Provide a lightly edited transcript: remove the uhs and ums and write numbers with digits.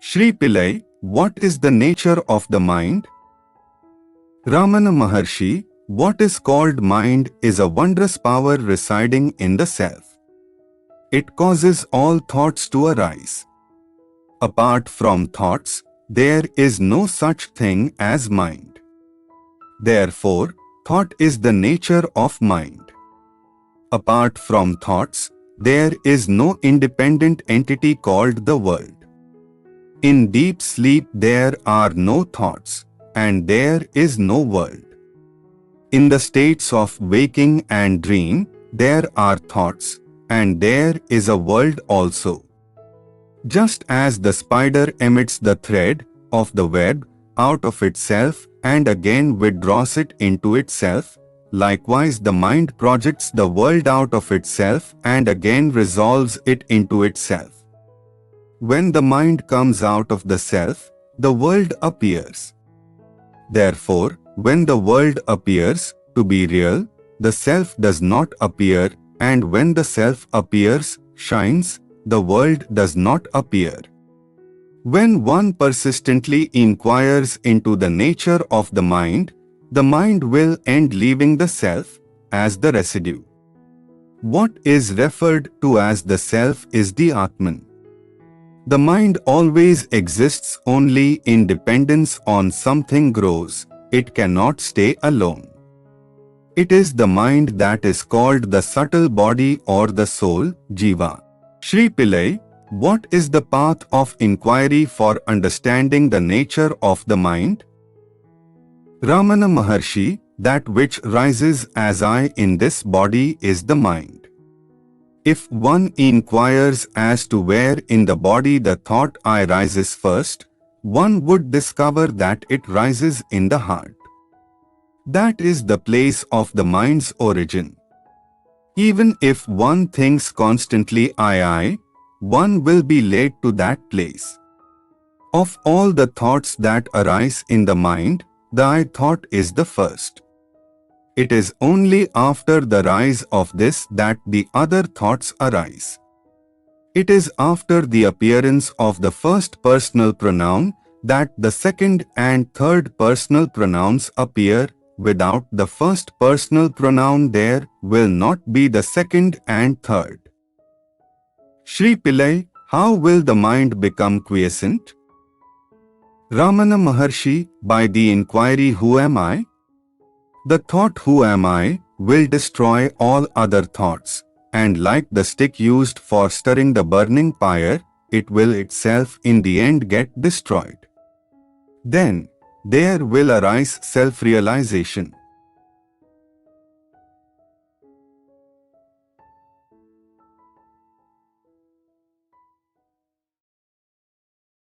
Sri Pillai, what is the nature of the mind? Ramana Maharshi, what is called mind is a wondrous power residing in the self. It causes all thoughts to arise. Apart from thoughts, there is no such thing as mind. Therefore, thought is the nature of mind. Apart from thoughts, there is no independent entity called the world. In deep sleep there are no thoughts, and there is no world. In the states of waking and dream, there are thoughts, and there is a world also. Just as the spider emits the thread of the web out of itself and again withdraws it into itself, likewise the mind projects the world out of itself and again resolves it into itself. When the mind comes out of the self, the world appears. Therefore, when the world appears to be real, the self does not appear, and when the self appears, shines, the world does not appear. When one persistently inquires into the nature of the mind will end leaving the self as the residue. What is referred to as the self is the Atman. The mind always exists only in dependence on something grows. It cannot stay alone. It is the mind that is called the subtle body or the soul, Jiva. Sri Pillai, what is the path of inquiry for understanding the nature of the mind? Ramana Maharshi, that which rises as I in this body is the mind. If one inquires as to where in the body the thought I rises first, one would discover that it rises in the heart. That is the place of the mind's origin. Even if one thinks constantly I, one will be led to that place. Of all the thoughts that arise in the mind, the I thought is the first. It is only after the rise of this that the other thoughts arise. It is after the appearance of the first personal pronoun that the second and third personal pronouns appear. Without the first personal pronoun there will not be the second and third. Sri Pillai, how will the mind become quiescent? Ramana Maharshi, by the inquiry who am I? The thought who am I will destroy all other thoughts, and like the stick used for stirring the burning pyre, it will itself in the end get destroyed. Then, there will arise self-realization.